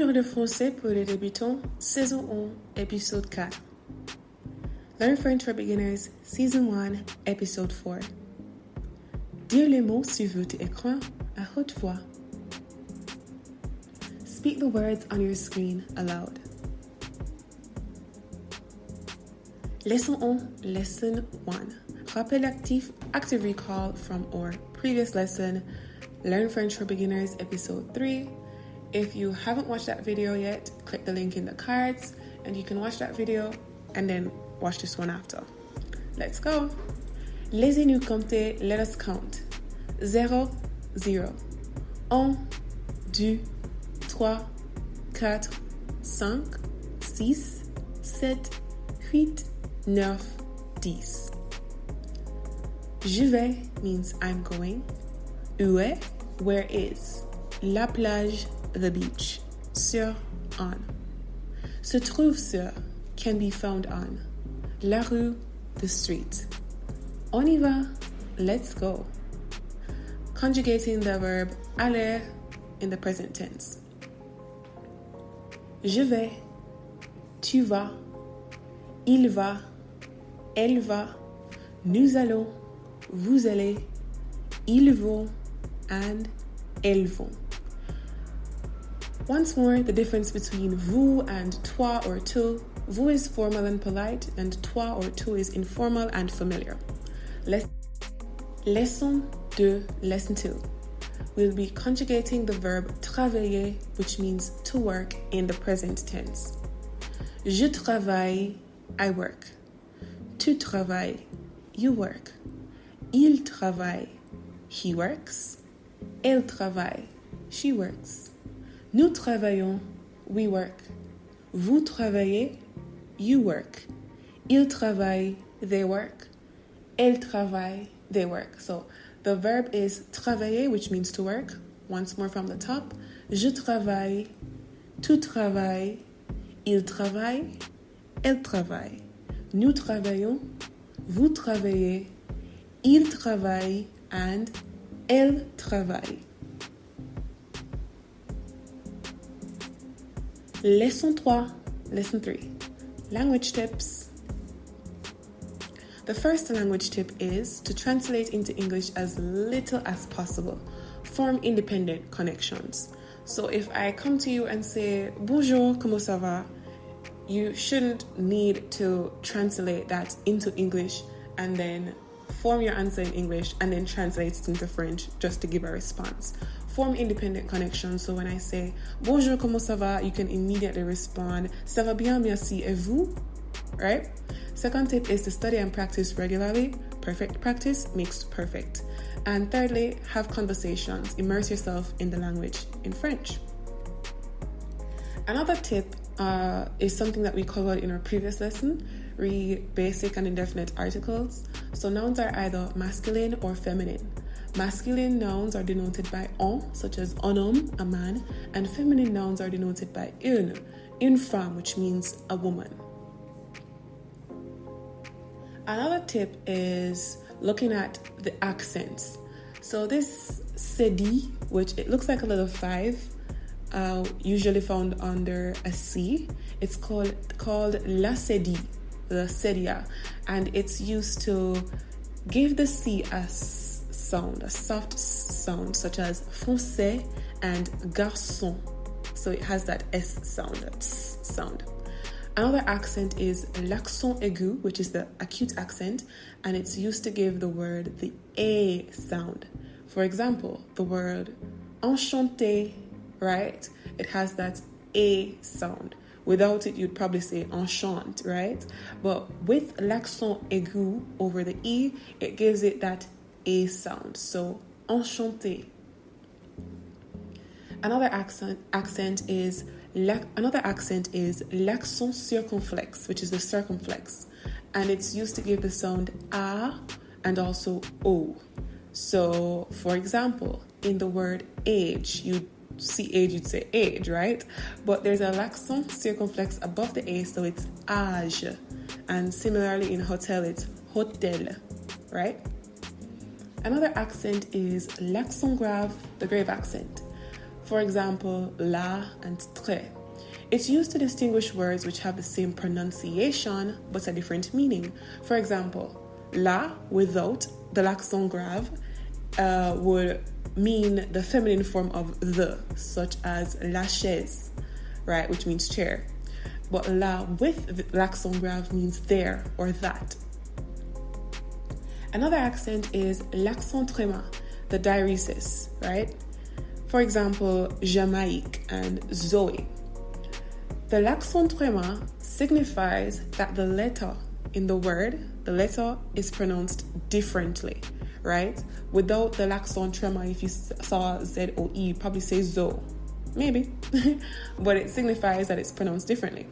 Cours de français pour les débutants, saison 1, épisode 4. Learn French for Beginners, season 1, episode 4. Dire les mots sur votre écran à haute voix. Speak the words on your screen aloud. Lesson 1, Lesson 1. Rappel actif, active recall from our previous lesson, Learn French for Beginners, episode 3. If you haven't watched that video yet, click the link in the cards and you can watch that video and then watch this one after. Let's go. Laissez-nous compter, let us count. 0, 0. 1, 2, 3, 4, 5, 6, 7, 8, 9, 10. Je vais means I'm going. Où est, where is. La plage, the beach. Sur, on. Se trouve sur, can be found on. La rue, the street. On y va, let's go. Conjugating the verb aller in the present tense. Je vais, tu vas, il va, elle va, nous allons, vous allez, ils vont, and elles vont. Once more, the difference between vous and toi or tu. Vous is formal and polite, and toi or tu is informal and familiar. Lesson 2, lesson 2. We'll be conjugating the verb travailler, which means to work, in the present tense. Je travaille, I work. Tu travailles, you work. Il travaille, he works. Elle travaille, she works. Nous travaillons, we work. Vous travaillez, you work. Ils travaillent, they work. Elles travaillent, they work. So the verb is travailler, which means to work. Once more from the top. Je travaille, tu travailles, il travaille, elle travaille. Nous travaillons, vous travaillez, il travaille, and elle travaille. Lesson 3, lesson 3. Language tips. The first language tip is to translate into English as little as possible. Form independent connections. So if I come to you and say, bonjour, comment ça va? You shouldn't need to translate that into English and then form your answer in English and then translate it into French just to give a response. Form independent connections. So when I say bonjour, comment ça va, you can immediately respond ça va bien, merci, et vous? Right? Second tip is to study and practice regularly. Perfect practice makes perfect. And thirdly, have conversations. Immerse yourself in the language in French. Another tip is something that we covered in our previous lesson. Read basic and indefinite articles. So nouns are either masculine or feminine. Masculine nouns are denoted by un, such as un homme, a man, and feminine nouns are denoted by une femme, which means a woman. Another tip is looking at the accents. So this cedi, which it looks like a little 5, usually found under a C, it's called la cedi, the cedia, and it's used to give the C a sound, a soft sound, such as français and garçon. So it has that S sound, that S sound. Another accent is l'accent aigu, which is the acute accent, and it's used to give the word the A sound. For example, the word enchanté, right? It has that A sound. Without it, you'd probably say enchant, right? But with l'accent aigu over the E, it gives it that A sound. So, enchanté. Another accent is l'accent circonflexe, which is the circumflex, and it's used to give the sound A and also O. So, for example, in the word age, you'd see age, you'd say age, right? But there's a l'accent circonflexe above the A, so it's âge. And similarly in hotel, it's hôtel, right? Another accent is l'accent grave, the grave accent. For example, la and très. It's used to distinguish words which have the same pronunciation but a different meaning. For example, la without the l'accent grave would mean the feminine form of the, such as la chaise, right, which means chair. But la with l'accent grave means there or that. Another accent is l'accent tréma, the diaeresis, right? For example, Jamaïque and Zoe. The l'accent tréma signifies that the letter in the word, the letter is pronounced differently, right? Without the l'accent tréma, if you saw Z-O-E, you'd probably say zo. Maybe. But it signifies that it's pronounced differently.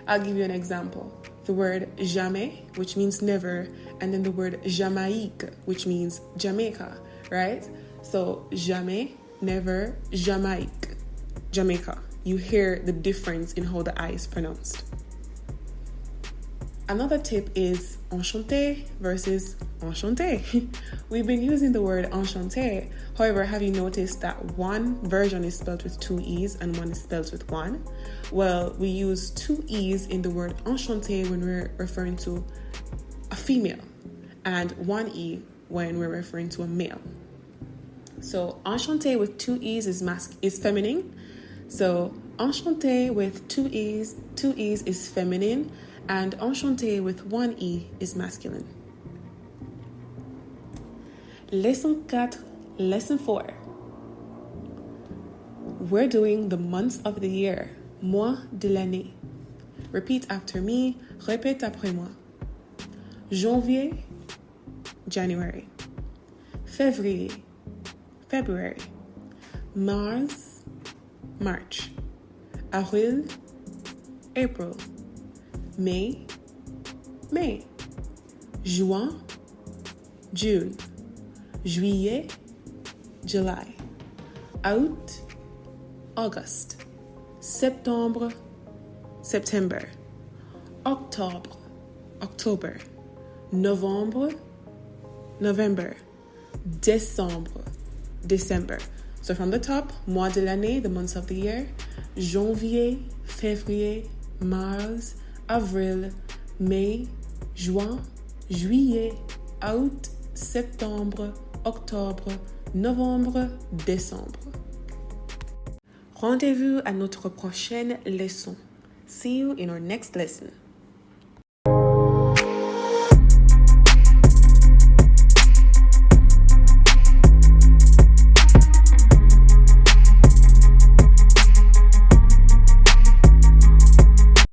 I'll give you an example. The word jamais, which means never, and then the word Jamaïque, which means Jamaica, right? So jamais, never, Jamaïque, Jamaica. You hear the difference in how the I is pronounced. Another tip is enchanté versus enchanté. We've been using the word enchanté. However, have you noticed that one version is spelled with two E's and one is spelled with one? Well, we use two E's in the word enchanté when we're referring to a female and one E when we're referring to a male. So enchanté with two E's is feminine. So enchanté with two E's is feminine, and enchanté with one E is masculine. Lesson 4, lesson 4. We're doing the months of the year, mois de l'année. Repeat after me, répète après moi. Janvier, January. Février, February. Mars, March. Avril, April. May, Juin, June. Juillet, July. Août, August. Septembre, September. Octobre, October. Novembre, November. Décembre, December. So from the top, mois de l'année, the months of the year. Janvier, février, mars, avril, mai, juin, juillet, août, septembre, octobre, novembre, décembre. Rendez-vous à notre prochaine leçon. See you in our next lesson.